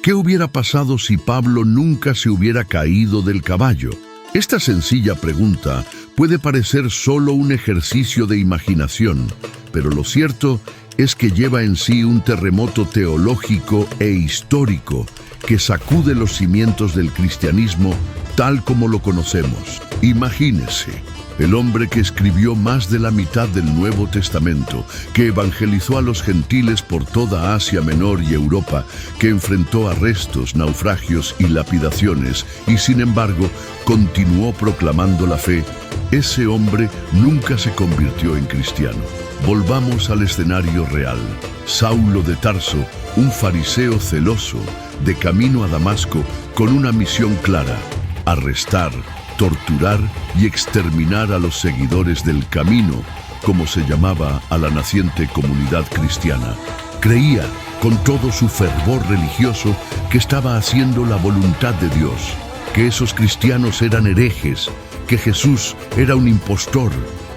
¿Qué hubiera pasado si Pablo nunca se hubiera caído del caballo? Esta sencilla pregunta puede parecer solo un ejercicio de imaginación, pero lo cierto es que lleva en sí un terremoto teológico e histórico que sacude los cimientos del cristianismo tal como lo conocemos. Imagínese, el hombre que escribió más de la mitad del Nuevo Testamento, que evangelizó a los gentiles por toda Asia Menor y Europa, que enfrentó arrestos, naufragios y lapidaciones, y sin embargo continuó proclamando la fe. Ese hombre nunca se convirtió en cristiano. Volvamos al escenario real. Saulo de Tarso, un fariseo celoso, de camino a Damasco con una misión clara: arrestar, torturar y exterminar a los seguidores del camino, como se llamaba a la naciente comunidad cristiana. Creía, con todo su fervor religioso, que estaba haciendo la voluntad de Dios, que esos cristianos eran herejes, que Jesús era un impostor.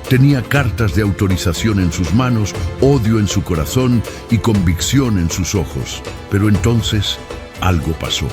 Tenía cartas de autorización en sus manos, odio en su corazón y convicción en sus ojos. Pero entonces algo pasó.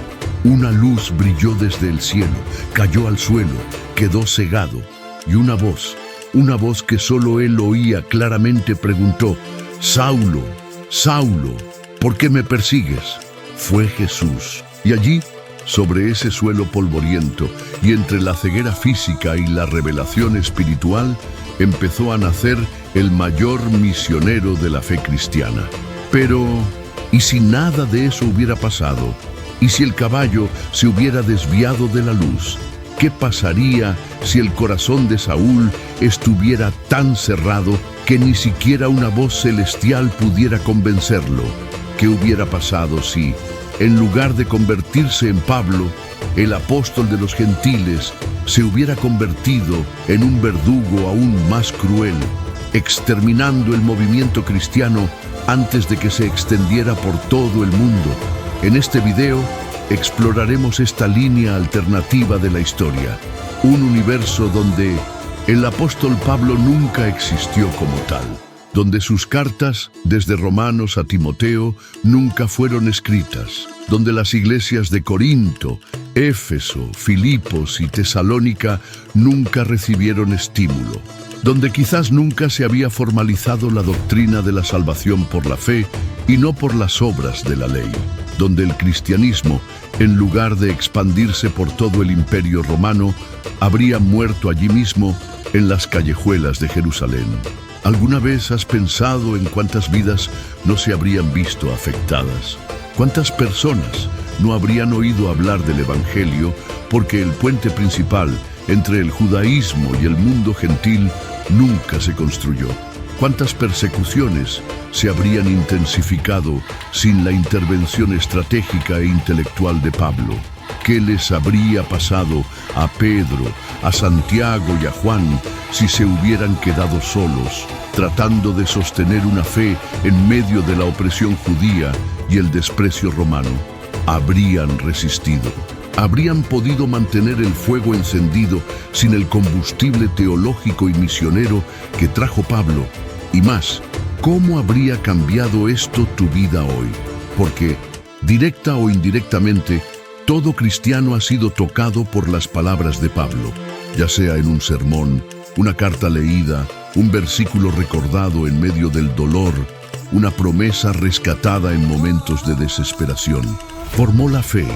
Una luz brilló desde el cielo, cayó al suelo, quedó cegado, y una voz que solo él oía claramente preguntó: «Saulo, Saulo, ¿por qué me persigues?». Fue Jesús. Y allí, sobre ese suelo polvoriento, y entre la ceguera física y la revelación espiritual, empezó a nacer el mayor misionero de la fe cristiana. Pero, ¿y si nada de eso hubiera pasado? ¿Y si el caballo se hubiera desviado de la luz? ¿Qué pasaría si el corazón de Saúl estuviera tan cerrado que ni siquiera una voz celestial pudiera convencerlo? ¿Qué hubiera pasado si, en lugar de convertirse en Pablo, el apóstol de los gentiles, se hubiera convertido en un verdugo aún más cruel, exterminando el movimiento cristiano antes de que se extendiera por todo el mundo? En este video exploraremos esta línea alternativa de la historia, un universo donde el apóstol Pablo nunca existió como tal, donde sus cartas, desde Romanos a Timoteo, nunca fueron escritas, donde las iglesias de Corinto, Éfeso, Filipos y Tesalónica nunca recibieron estímulo, donde quizás nunca se había formalizado la doctrina de la salvación por la fe y no por las obras de la ley, donde el cristianismo, en lugar de expandirse por todo el imperio romano, habría muerto allí mismo en las callejuelas de Jerusalén. ¿Alguna vez has pensado en cuántas vidas no se habrían visto afectadas? ¿Cuántas personas no habrían oído hablar del Evangelio porque el puente principal entre el judaísmo y el mundo gentil nunca se construyó? ¿Cuántas persecuciones se habrían intensificado sin la intervención estratégica e intelectual de Pablo? ¿Qué les habría pasado a Pedro, a Santiago y a Juan si se hubieran quedado solos, tratando de sostener una fe en medio de la opresión judía y el desprecio romano? Habrían resistido. Habrían podido mantener el fuego encendido sin el combustible teológico y misionero que trajo Pablo. Y más, ¿cómo habría cambiado esto tu vida hoy? Porque, directa o indirectamente, todo cristiano ha sido tocado por las palabras de Pablo, ya sea en un sermón, una carta leída, un versículo recordado en medio del dolor, una promesa rescatada en momentos de desesperación. Formó la fe,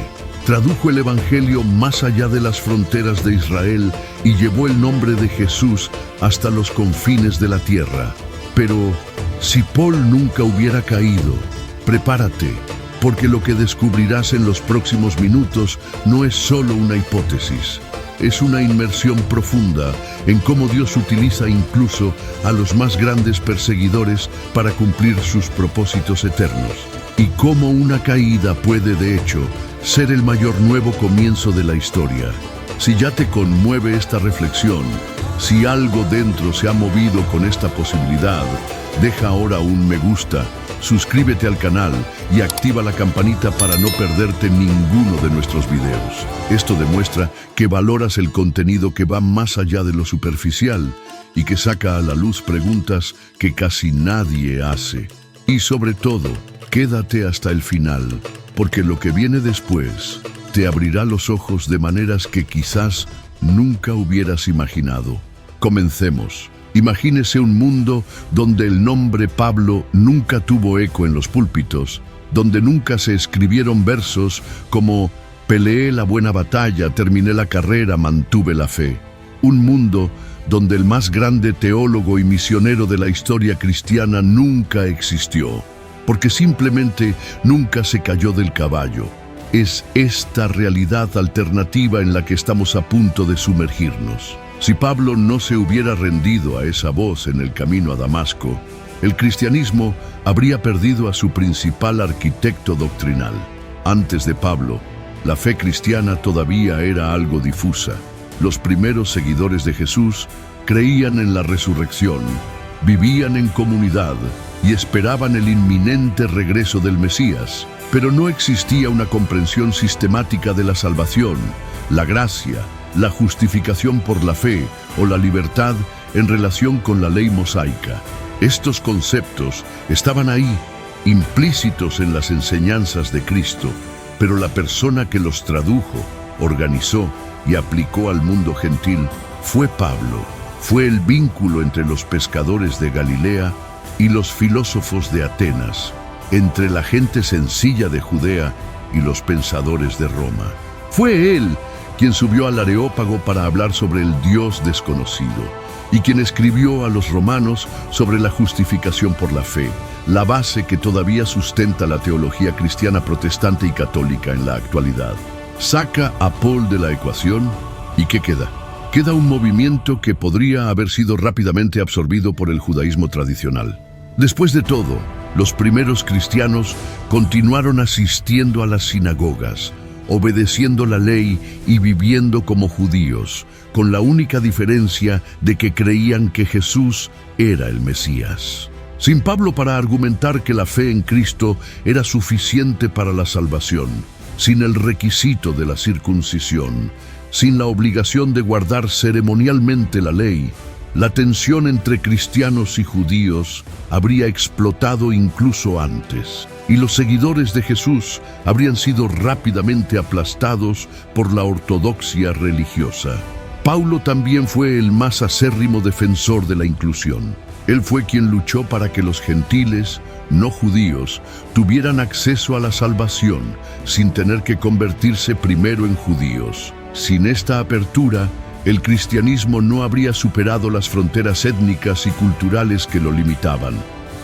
tradujo el Evangelio más allá de las fronteras de Israel y llevó el nombre de Jesús hasta los confines de la tierra. Pero, si Paul nunca hubiera caído, prepárate, porque lo que descubrirás en los próximos minutos no es solo una hipótesis. Es una inmersión profunda en cómo Dios utiliza incluso a los más grandes perseguidores para cumplir sus propósitos eternos. Y cómo una caída puede, de hecho, ser el mayor nuevo comienzo de la historia. Si ya te conmueve esta reflexión, si algo dentro se ha movido con esta posibilidad, deja ahora un me gusta, suscríbete al canal y activa la campanita para no perderte ninguno de nuestros videos. Esto demuestra que valoras el contenido que va más allá de lo superficial y que saca a la luz preguntas que casi nadie hace. Y sobre todo, quédate hasta el final, porque lo que viene después te abrirá los ojos de maneras que quizás nunca hubieras imaginado. Comencemos. Imagínese un mundo donde el nombre Pablo nunca tuvo eco en los púlpitos, donde nunca se escribieron versos como «Peleé la buena batalla, terminé la carrera, mantuve la fe». Un mundo donde el más grande teólogo y misionero de la historia cristiana nunca existió, porque simplemente nunca se cayó del caballo. Es esta realidad alternativa en la que estamos a punto de sumergirnos. Si Pablo no se hubiera rendido a esa voz en el camino a Damasco, el cristianismo habría perdido a su principal arquitecto doctrinal. Antes de Pablo, la fe cristiana todavía era algo difusa. Los primeros seguidores de Jesús creían en la resurrección, vivían en comunidad y esperaban el inminente regreso del Mesías, pero no existía una comprensión sistemática de la salvación, la gracia, la justificación por la fe o la libertad en relación con la ley mosaica. Estos conceptos estaban ahí, implícitos en las enseñanzas de Cristo, pero la persona que los tradujo, organizó y aplicó al mundo gentil fue Pablo. Fue el vínculo entre los pescadores de Galilea y los filósofos de Atenas, entre la gente sencilla de Judea y los pensadores de Roma. Fue él quien subió al Areópago para hablar sobre el Dios desconocido y quien escribió a los romanos sobre la justificación por la fe, la base que todavía sustenta la teología cristiana protestante y católica en la actualidad. Saca a Paul de la ecuación ¿y qué queda? Queda un movimiento que podría haber sido rápidamente absorbido por el judaísmo tradicional. Después de todo, los primeros cristianos continuaron asistiendo a las sinagogas, obedeciendo la ley y viviendo como judíos, con la única diferencia de que creían que Jesús era el Mesías. Sin Pablo para argumentar que la fe en Cristo era suficiente para la salvación, sin el requisito de la circuncisión, sin la obligación de guardar ceremonialmente la ley, la tensión entre cristianos y judíos habría explotado incluso antes, y los seguidores de Jesús habrían sido rápidamente aplastados por la ortodoxia religiosa. Pablo también fue el más acérrimo defensor de la inclusión. Él fue quien luchó para que los gentiles, no judíos, tuvieran acceso a la salvación sin tener que convertirse primero en judíos. Sin esta apertura, el cristianismo no habría superado las fronteras étnicas y culturales que lo limitaban.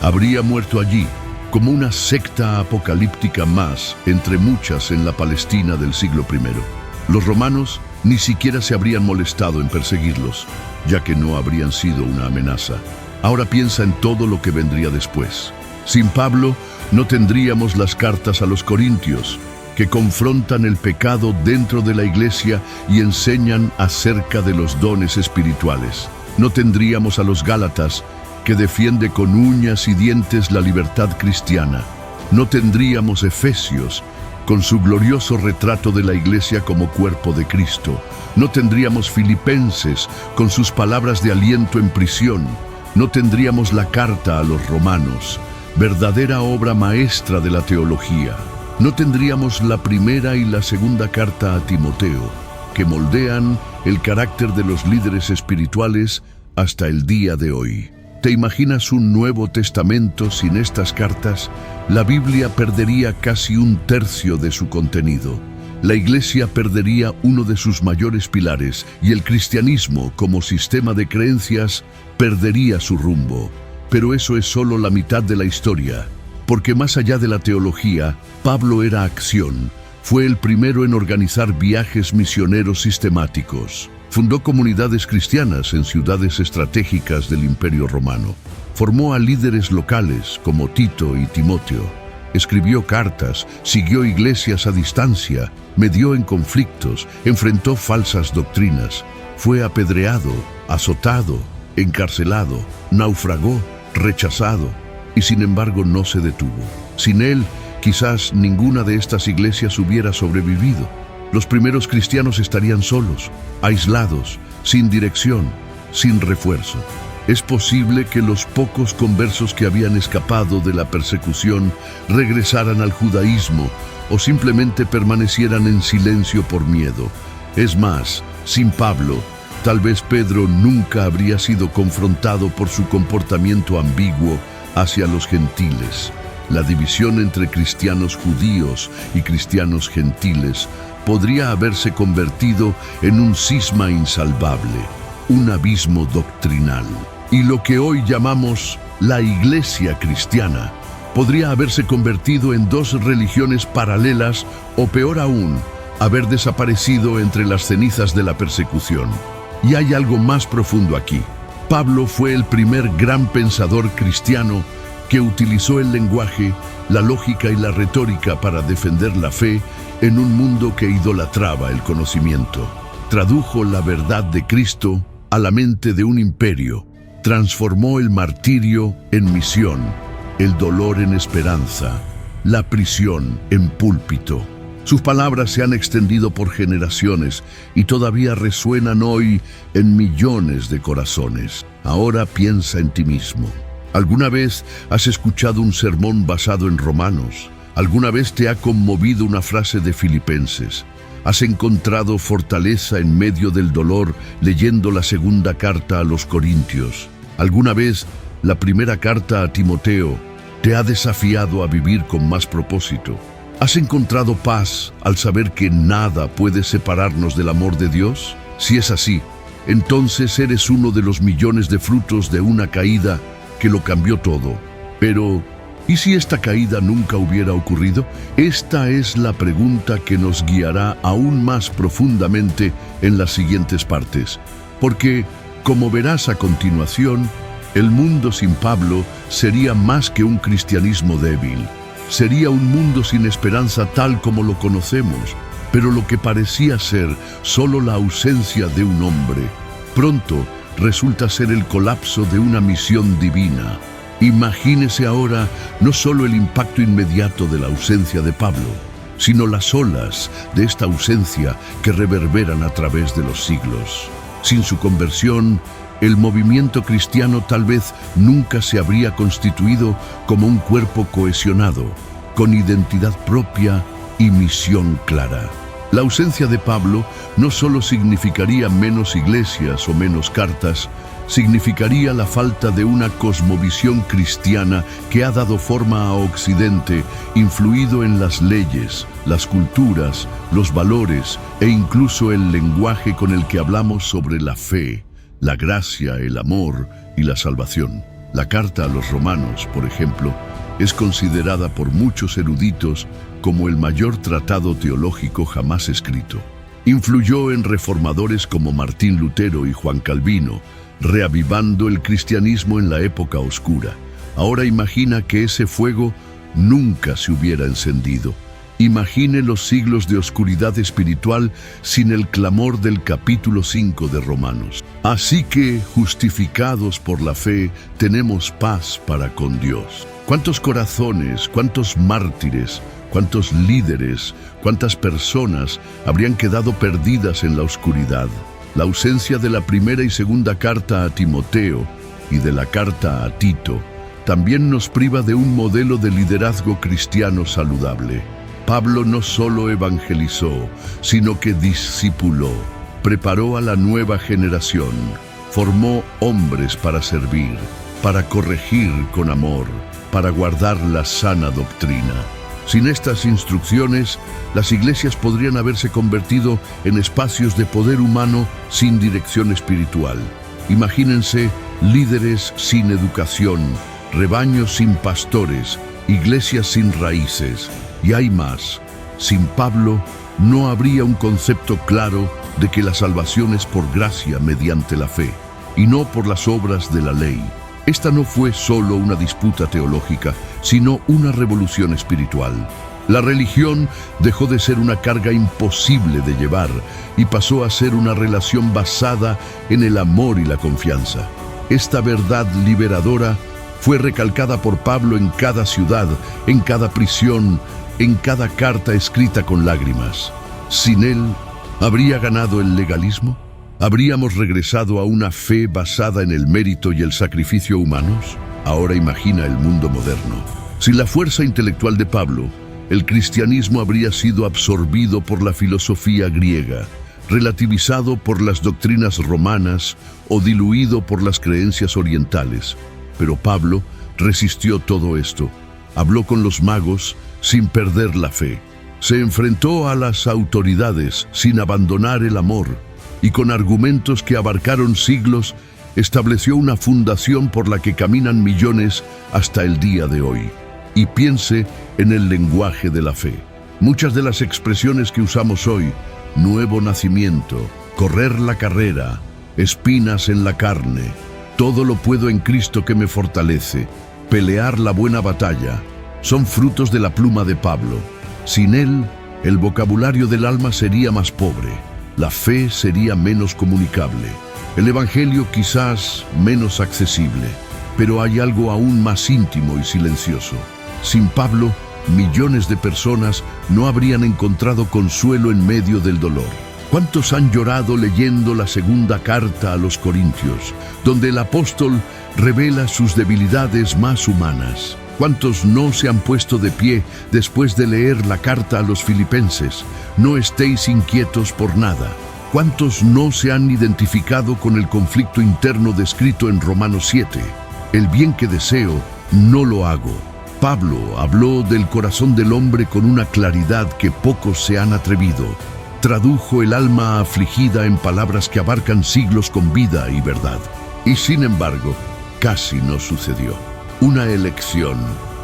Habría muerto allí, como una secta apocalíptica más entre muchas en la Palestina del siglo I. Los romanos ni siquiera se habrían molestado en perseguirlos, ya que no habrían sido una amenaza. Ahora piensa en todo lo que vendría después. Sin Pablo, no tendríamos las cartas a los Corintios, que confrontan el pecado dentro de la iglesia y enseñan acerca de los dones espirituales. No tendríamos a los Gálatas, que defiende con uñas y dientes la libertad cristiana. No tendríamos Efesios, con su glorioso retrato de la iglesia como cuerpo de Cristo. No tendríamos Filipenses, con sus palabras de aliento en prisión. No tendríamos la carta a los romanos, verdadera obra maestra de la teología. No tendríamos la primera y la segunda carta a Timoteo, que moldean el carácter de los líderes espirituales hasta el día de hoy. ¿Te imaginas un Nuevo Testamento sin estas cartas? La Biblia perdería casi un tercio de su contenido. La Iglesia perdería uno de sus mayores pilares y el cristianismo, como sistema de creencias, perdería su rumbo. Pero eso es solo la mitad de la historia, porque más allá de la teología, Pablo era acción. Fue el primero en organizar viajes misioneros sistemáticos. Fundó comunidades cristianas en ciudades estratégicas del Imperio Romano. Formó a líderes locales como Tito y Timoteo. Escribió cartas, siguió iglesias a distancia, medió en conflictos, enfrentó falsas doctrinas. Fue apedreado, azotado, encarcelado, naufragó, rechazado, y sin embargo no se detuvo. Sin él, quizás ninguna de estas iglesias hubiera sobrevivido. Los primeros cristianos estarían solos, aislados, sin dirección, sin refuerzo. Es posible que los pocos conversos que habían escapado de la persecución regresaran al judaísmo o simplemente permanecieran en silencio por miedo. Es más, sin Pablo, tal vez Pedro nunca habría sido confrontado por su comportamiento ambiguo hacia los gentiles. La división entre cristianos judíos y cristianos gentiles podría haberse convertido en un cisma insalvable, un abismo doctrinal. Y lo que hoy llamamos la Iglesia cristiana podría haberse convertido en dos religiones paralelas o, peor aún, haber desaparecido entre las cenizas de la persecución. Y hay algo más profundo aquí. Pablo fue el primer gran pensador cristiano que utilizó el lenguaje, la lógica y la retórica para defender la fe en un mundo que idolatraba el conocimiento. Tradujo la verdad de Cristo a la mente de un imperio. Transformó el martirio en misión, el dolor en esperanza, la prisión en púlpito. Sus palabras se han extendido por generaciones y todavía resuenan hoy en millones de corazones. Ahora piensa en ti mismo. ¿Alguna vez has escuchado un sermón basado en Romanos? ¿Alguna vez te ha conmovido una frase de Filipenses? ¿Has encontrado fortaleza en medio del dolor leyendo la segunda carta a los Corintios? ¿Alguna vez la primera carta a Timoteo te ha desafiado a vivir con más propósito? ¿Has encontrado paz al saber que nada puede separarnos del amor de Dios? Si es así, entonces eres uno de los millones de frutos de una caída que lo cambió todo. Pero, ¿y si esta caída nunca hubiera ocurrido? Esta es la pregunta que nos guiará aún más profundamente en las siguientes partes. Porque, como verás a continuación, el mundo sin Pablo sería más que un cristianismo débil. Sería un mundo sin esperanza tal como lo conocemos, pero lo que parecía ser solo la ausencia de un hombre, pronto resulta ser el colapso de una misión divina. Imagínese ahora no solo el impacto inmediato de la ausencia de Pablo, sino las olas de esta ausencia que reverberan a través de los siglos. Sin su conversión, el movimiento cristiano tal vez nunca se habría constituido como un cuerpo cohesionado, con identidad propia y misión clara. La ausencia de Pablo no solo significaría menos iglesias o menos cartas, significaría la falta de una cosmovisión cristiana que ha dado forma a Occidente, influido en las leyes, las culturas, los valores e incluso el lenguaje con el que hablamos sobre la fe, la gracia, el amor y la salvación. La carta a los romanos, por ejemplo, es considerada por muchos eruditos como el mayor tratado teológico jamás escrito. Influyó en reformadores como Martín Lutero y Juan Calvino, reavivando el cristianismo en la época oscura. Ahora imagina que ese fuego nunca se hubiera encendido. Imagine los siglos de oscuridad espiritual sin el clamor del capítulo 5 de Romanos. Así que, justificados por la fe, tenemos paz para con Dios. ¿Cuántos corazones, cuántos mártires, cuántos líderes, cuántas personas habrían quedado perdidas en la oscuridad? La ausencia de la primera y segunda carta a Timoteo y de la carta a Tito también nos priva de un modelo de liderazgo cristiano saludable. Pablo no solo evangelizó, sino que discipuló, preparó a la nueva generación, formó hombres para servir, para corregir con amor, para guardar la sana doctrina. Sin estas instrucciones, las iglesias podrían haberse convertido en espacios de poder humano sin dirección espiritual. Imagínense líderes sin educación, rebaños sin pastores, iglesias sin raíces. Y hay más. Sin Pablo no habría un concepto claro de que la salvación es por gracia mediante la fe, y no por las obras de la ley. Esta no fue solo una disputa teológica, sino una revolución espiritual. La religión dejó de ser una carga imposible de llevar y pasó a ser una relación basada en el amor y la confianza. Esta verdad liberadora fue recalcada por Pablo en cada ciudad, en cada prisión, en cada carta escrita con lágrimas. Sin él, ¿habría ganado el legalismo? ¿Habríamos regresado a una fe basada en el mérito y el sacrificio humanos? Ahora imagina el mundo moderno. Sin la fuerza intelectual de Pablo, el cristianismo habría sido absorbido por la filosofía griega, relativizado por las doctrinas romanas o diluido por las creencias orientales. Pero Pablo resistió todo esto. Habló con los magos sin perder la fe. Se enfrentó a las autoridades sin abandonar el amor, y con argumentos que abarcaron siglos, estableció una fundación por la que caminan millones hasta el día de hoy. Y piense en el lenguaje de la fe. Muchas de las expresiones que usamos hoy, nuevo nacimiento, correr la carrera, espinas en la carne, todo lo puedo en Cristo que me fortalece, pelear la buena batalla, son frutos de la pluma de Pablo. Sin él, el vocabulario del alma sería más pobre, la fe sería menos comunicable, el evangelio quizás menos accesible, pero hay algo aún más íntimo y silencioso. Sin Pablo, millones de personas no habrían encontrado consuelo en medio del dolor. ¿Cuántos han llorado leyendo la segunda carta a los Corintios, donde el apóstol revela sus debilidades más humanas? ¿Cuántos no se han puesto de pie después de leer la carta a los Filipenses? No estéis inquietos por nada. ¿Cuántos no se han identificado con el conflicto interno descrito en Romanos 7? El bien que deseo, no lo hago. Pablo habló del corazón del hombre con una claridad que pocos se han atrevido. Tradujo el alma afligida en palabras que abarcan siglos con vida y verdad. Y sin embargo, casi no sucedió. Una elección,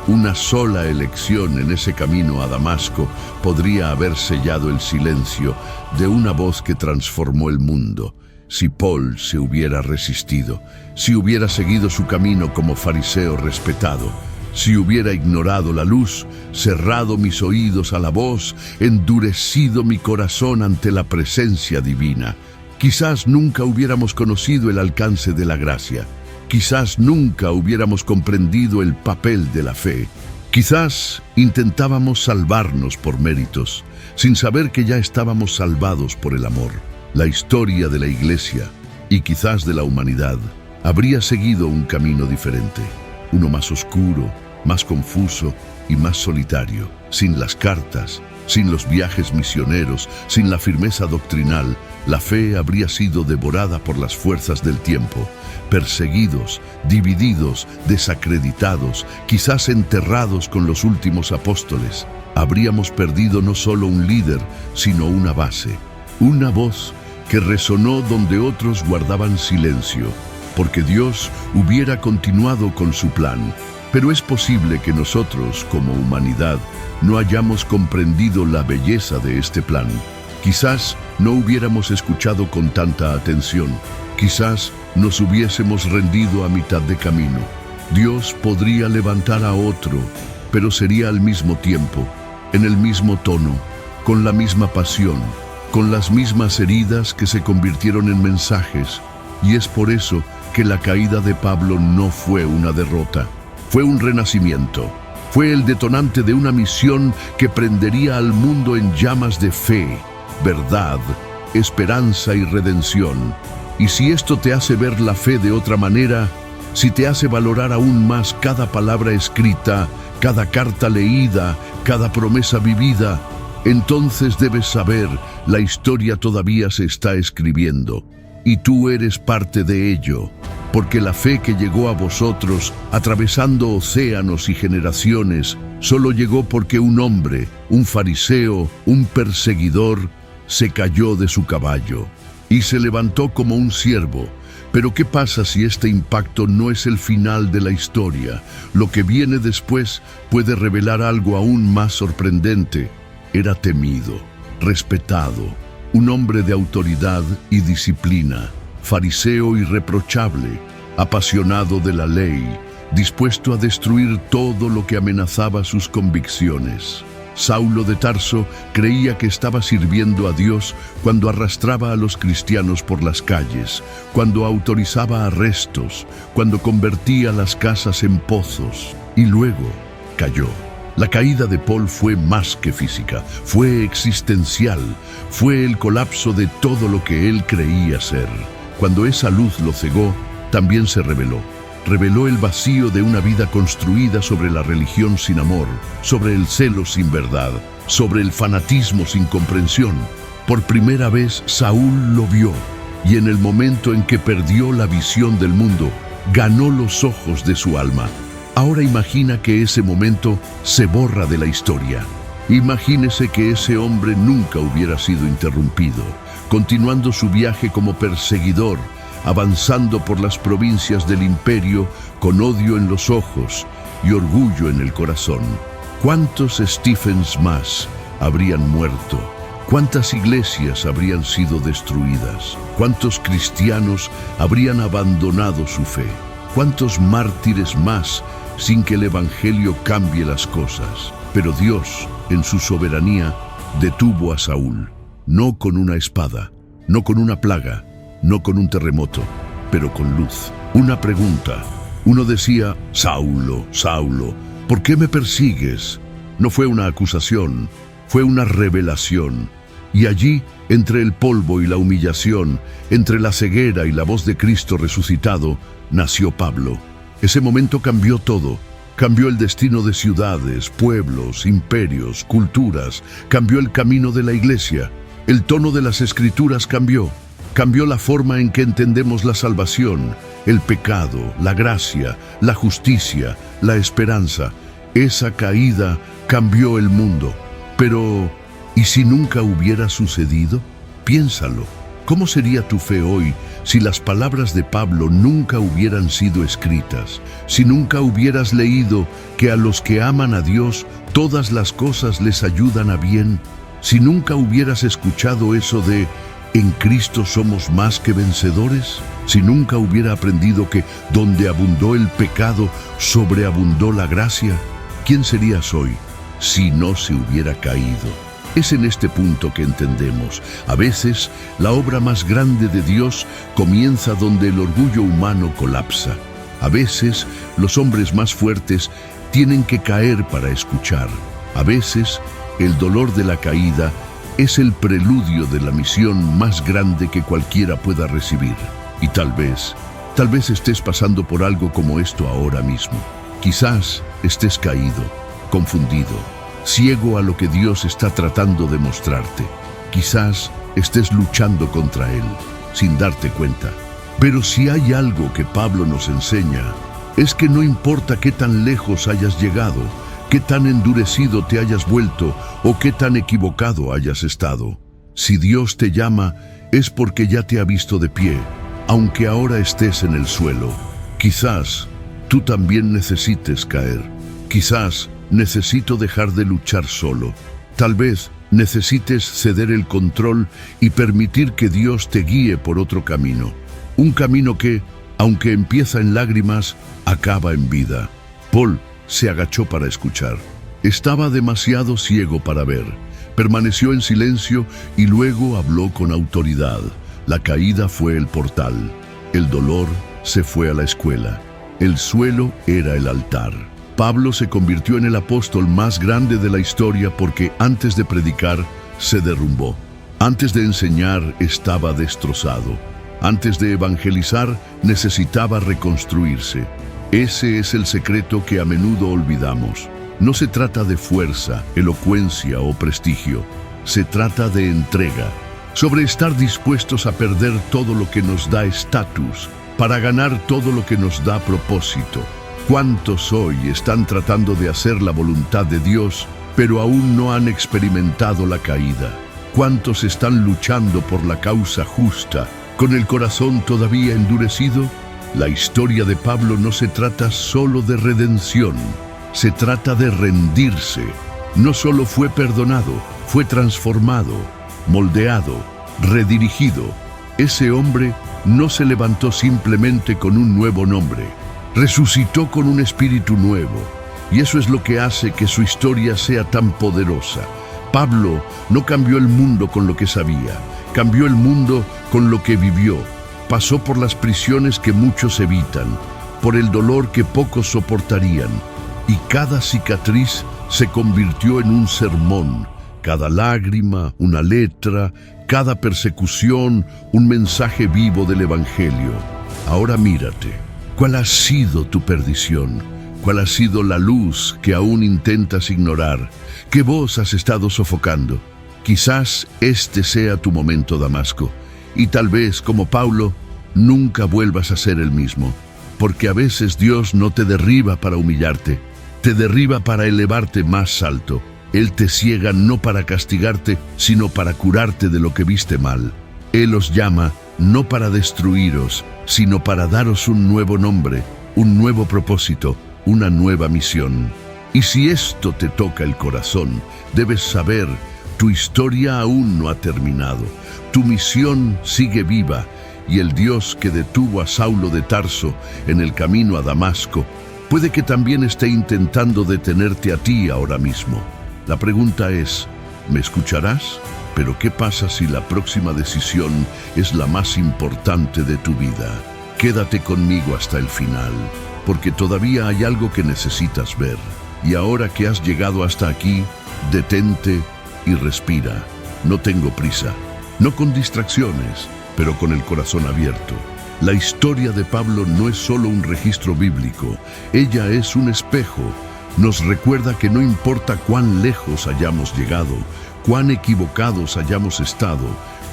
una sola elección en ese camino a Damasco podría haber sellado el silencio de una voz que transformó el mundo. Si Paul se hubiera resistido, si hubiera seguido su camino como fariseo respetado, si hubiera ignorado la luz, cerrado mis oídos a la voz, endurecido mi corazón ante la presencia divina, quizás nunca hubiéramos conocido el alcance de la gracia. Quizás nunca hubiéramos comprendido el papel de la fe. Quizás intentábamos salvarnos por méritos, sin saber que ya estábamos salvados por el amor. La historia de la Iglesia, y quizás de la humanidad, habría seguido un camino diferente, uno más oscuro, más confuso y más solitario, sin las cartas, sin los viajes misioneros, sin la firmeza doctrinal. La fe habría sido devorada por las fuerzas del tiempo, perseguidos, divididos, desacreditados, quizás enterrados con los últimos apóstoles. Habríamos perdido no solo un líder, sino una base, una voz que resonó donde otros guardaban silencio, porque Dios hubiera continuado con su plan. Pero es posible que nosotros, como humanidad, no hayamos comprendido la belleza de este plan. Quizás no hubiéramos escuchado con tanta atención. Quizás nos hubiésemos rendido a mitad de camino. Dios podría levantar a otro, pero sería al mismo tiempo, en el mismo tono, con la misma pasión, con las mismas heridas que se convirtieron en mensajes. Y es por eso que la caída de Pablo no fue una derrota, fue un renacimiento. Fue el detonante de una misión que prendería al mundo en llamas de fe, verdad, esperanza y redención. Y si esto te hace ver la fe de otra manera, si te hace valorar aún más cada palabra escrita, cada carta leída, cada promesa vivida, entonces debes saber, la historia todavía se está escribiendo, y tú eres parte de ello. Porque la fe que llegó a vosotros, atravesando océanos y generaciones, solo llegó porque un hombre, un fariseo, un perseguidor, se cayó de su caballo y se levantó como un siervo. Pero ¿qué pasa si este impacto no es el final de la historia? Lo que viene después puede revelar algo aún más sorprendente. Era temido, respetado, un hombre de autoridad y disciplina, fariseo irreprochable, apasionado de la ley, dispuesto a destruir todo lo que amenazaba sus convicciones. Saulo de Tarso creía que estaba sirviendo a Dios cuando arrastraba a los cristianos por las calles, cuando autorizaba arrestos, cuando convertía las casas en pozos, y luego cayó. La caída de Paul fue más que física, fue existencial, fue el colapso de todo lo que él creía ser. Cuando esa luz lo cegó, también se reveló. reveló el vacío de una vida construida sobre la religión sin amor, sobre el celo sin verdad, sobre el fanatismo sin comprensión. Por primera vez Saúl lo vio, y en el momento en que perdió la visión del mundo, ganó los ojos de su alma. Ahora imagina que ese momento se borra de la historia. Imagínese que ese hombre nunca hubiera sido interrumpido, continuando su viaje como perseguidor, avanzando por las provincias del imperio con odio en los ojos y orgullo en el corazón. ¿Cuántos Stephens más habrían muerto? ¿Cuántas iglesias habrían sido destruidas? ¿Cuántos cristianos habrían abandonado su fe? ¿Cuántos mártires más sin que el evangelio cambie las cosas? Pero Dios, en su soberanía, detuvo a Saúl, no con una espada, no con una plaga, no con un terremoto, pero con luz. Una pregunta. Uno decía: Saulo, Saulo, ¿por qué me persigues? No fue una acusación, fue una revelación. Y allí, entre el polvo y la humillación, entre la ceguera y la voz de Cristo resucitado, nació Pablo. Ese momento cambió todo. Cambió el destino de ciudades, pueblos, imperios, culturas. Cambió el camino de la iglesia. El tono de las escrituras cambió. Cambió la forma en que entendemos la salvación, el pecado, la gracia, la justicia, la esperanza. Esa caída cambió el mundo. Pero, ¿y si nunca hubiera sucedido? Piénsalo. ¿Cómo sería tu fe hoy si las palabras de Pablo nunca hubieran sido escritas? Si nunca hubieras leído que a los que aman a Dios todas las cosas les ayudan a bien. Si nunca hubieras escuchado eso de «En Cristo somos más que vencedores». Si nunca hubiera aprendido que donde abundó el pecado, sobreabundó la gracia. ¿Quién serías hoy si no se hubiera caído? Es en este punto que entendemos. A veces, la obra más grande de Dios comienza donde el orgullo humano colapsa. A veces, los hombres más fuertes tienen que caer para escuchar. A veces, el dolor de la caída es el preludio de la misión más grande que cualquiera pueda recibir. Y tal vez estés pasando por algo como esto ahora mismo. Quizás estés caído, confundido, ciego a lo que Dios está tratando de mostrarte. Quizás estés luchando contra Él, sin darte cuenta. Pero si hay algo que Pablo nos enseña, es que no importa qué tan lejos hayas llegado, qué tan endurecido te hayas vuelto o qué tan equivocado hayas estado. Si Dios te llama, es porque ya te ha visto de pie, aunque ahora estés en el suelo. Quizás tú también necesites caer. Quizás necesito dejar de luchar solo. Tal vez necesites ceder el control y permitir que Dios te guíe por otro camino. Un camino que, aunque empieza en lágrimas, acaba en vida. Paul se agachó para escuchar. Estaba demasiado ciego para ver. Permaneció en silencio y luego habló con autoridad. La caída fue el portal. El dolor se fue a la escuela. El suelo era el altar. Pablo se convirtió en el apóstol más grande de la historia porque antes de predicar se derrumbó. Antes de enseñar estaba destrozado. Antes de evangelizar necesitaba reconstruirse. Ese es el secreto que a menudo olvidamos. No se trata de fuerza, elocuencia o prestigio. Se trata de entrega. Sobre estar dispuestos a perder todo lo que nos da estatus para ganar todo lo que nos da propósito. ¿Cuántos hoy están tratando de hacer la voluntad de Dios, pero aún no han experimentado la caída? ¿Cuántos están luchando por la causa justa, con el corazón todavía endurecido? La historia de Pablo no se trata solo de redención, se trata de rendirse. No solo fue perdonado, fue transformado, moldeado, redirigido. Ese hombre no se levantó simplemente con un nuevo nombre, resucitó con un espíritu nuevo, y eso es lo que hace que su historia sea tan poderosa. Pablo no cambió el mundo con lo que sabía, cambió el mundo con lo que vivió. Pasó por las prisiones que muchos evitan, por el dolor que pocos soportarían, y cada cicatriz se convirtió en un sermón, cada lágrima una letra, cada persecución un mensaje vivo del Evangelio. Ahora mírate. ¿Cuál ha sido tu perdición? ¿Cuál ha sido la luz que aún intentas ignorar? ¿Qué voz has estado sofocando? Quizás este sea tu momento, Damasco, y tal vez, como Pablo, nunca vuelvas a ser el mismo, porque a veces Dios no te derriba para humillarte, te derriba para elevarte más alto. Él te ciega no para castigarte, sino para curarte de lo que viste mal. Él os llama no para destruiros, sino para daros un nuevo nombre, un nuevo propósito, una nueva misión. Y si esto te toca el corazón, debes saber, tu historia aún no ha terminado. Tu misión sigue viva, y el Dios que detuvo a Saulo de Tarso en el camino a Damasco, puede que también esté intentando detenerte a ti ahora mismo. La pregunta es, ¿me escucharás? Pero ¿qué pasa si la próxima decisión es la más importante de tu vida? Quédate conmigo hasta el final, porque todavía hay algo que necesitas ver. Y ahora que has llegado hasta aquí, detente y respira. No tengo prisa, no con distracciones, pero con el corazón abierto. La historia de Pablo no es solo un registro bíblico, ella es un espejo. Nos recuerda que no importa cuán lejos hayamos llegado, cuán equivocados hayamos estado,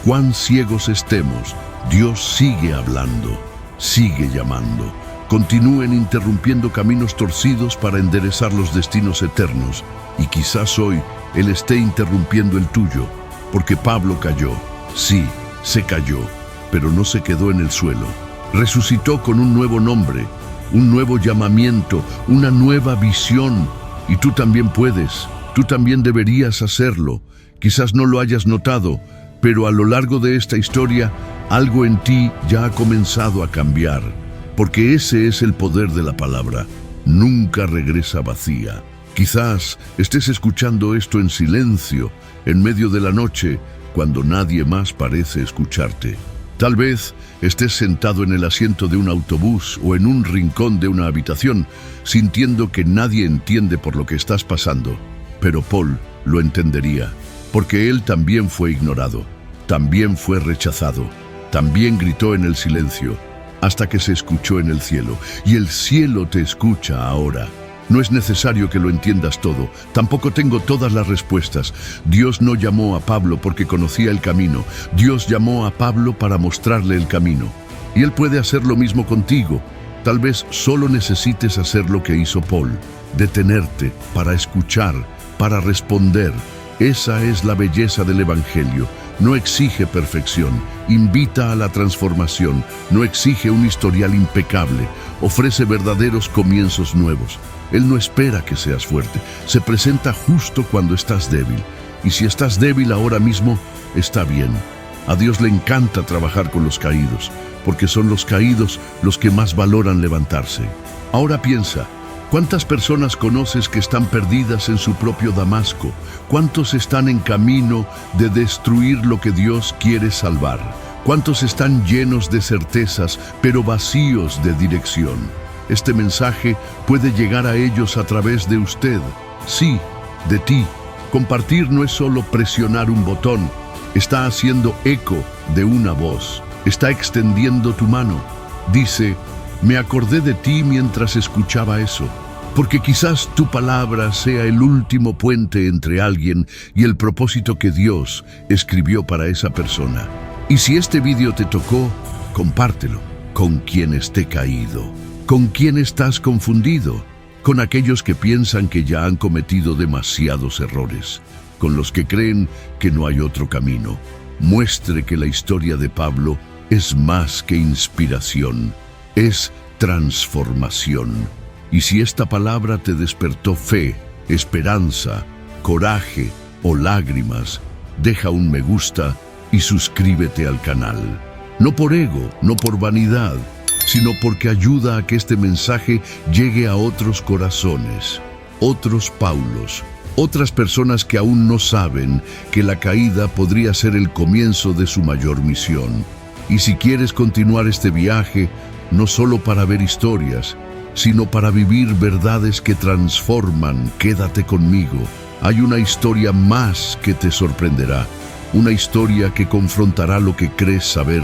cuán ciegos estemos, Dios sigue hablando, sigue llamando. Continúen interrumpiendo caminos torcidos para enderezar los destinos eternos, y quizás hoy Él esté interrumpiendo el tuyo, porque Pablo cayó, sí, se cayó, pero no se quedó en el suelo. Resucitó con un nuevo nombre, un nuevo llamamiento, una nueva visión, y tú también puedes, tú también deberías hacerlo. Quizás no lo hayas notado, pero a lo largo de esta historia, algo en ti ya ha comenzado a cambiar, porque ese es el poder de la palabra, nunca regresa vacía. Quizás estés escuchando esto en silencio, en medio de la noche, cuando nadie más parece escucharte. Tal vez estés sentado en el asiento de un autobús o en un rincón de una habitación, sintiendo que nadie entiende por lo que estás pasando. Pero Paul lo entendería, porque él también fue ignorado, también fue rechazado, también gritó en el silencio, hasta que se escuchó en el cielo, y el cielo te escucha ahora. No es necesario que lo entiendas todo, tampoco tengo todas las respuestas. Dios no llamó a Pablo porque conocía el camino, Dios llamó a Pablo para mostrarle el camino. Y Él puede hacer lo mismo contigo. Tal vez solo necesites hacer lo que hizo Paul, detenerte para escuchar, para responder. Esa es la belleza del Evangelio. No exige perfección, invita a la transformación, no exige un historial impecable, ofrece verdaderos comienzos nuevos. Él no espera que seas fuerte, se presenta justo cuando estás débil. Y si estás débil ahora mismo, está bien. A Dios le encanta trabajar con los caídos, porque son los caídos los que más valoran levantarse. Ahora piensa, ¿cuántas personas conoces que están perdidas en su propio Damasco? ¿Cuántos están en camino de destruir lo que Dios quiere salvar? ¿Cuántos están llenos de certezas, pero vacíos de dirección? Este mensaje puede llegar a ellos a través de usted. Sí, de ti. Compartir no es solo presionar un botón, está haciendo eco de una voz. Está extendiendo tu mano. Dice, me acordé de ti mientras escuchaba eso. Porque quizás tu palabra sea el último puente entre alguien y el propósito que Dios escribió para esa persona. Y si este vídeo te tocó, compártelo con quien esté caído. ¿Con quién estás confundido? Con aquellos que piensan que ya han cometido demasiados errores, con los que creen que no hay otro camino. Muestre que la historia de Pablo es más que inspiración, es transformación. Y si esta palabra te despertó fe, esperanza, coraje o lágrimas, deja un me gusta y suscríbete al canal. No por ego, no por vanidad, sino porque ayuda a que este mensaje llegue a otros corazones, otros Paulos, otras personas que aún no saben que la caída podría ser el comienzo de su mayor misión. Y si quieres continuar este viaje, no solo para ver historias, sino para vivir verdades que transforman, quédate conmigo. Hay una historia más que te sorprenderá, una historia que confrontará lo que crees saber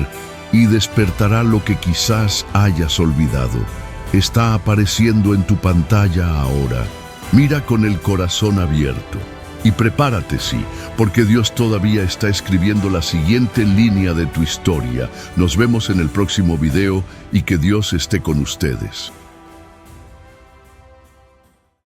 y despertará lo que quizás hayas olvidado. está apareciendo en tu pantalla ahora. Mira con el corazón abierto. Y prepárate, sí, porque Dios todavía está escribiendo la siguiente línea de tu historia. Nos vemos en el próximo video y que Dios esté con ustedes.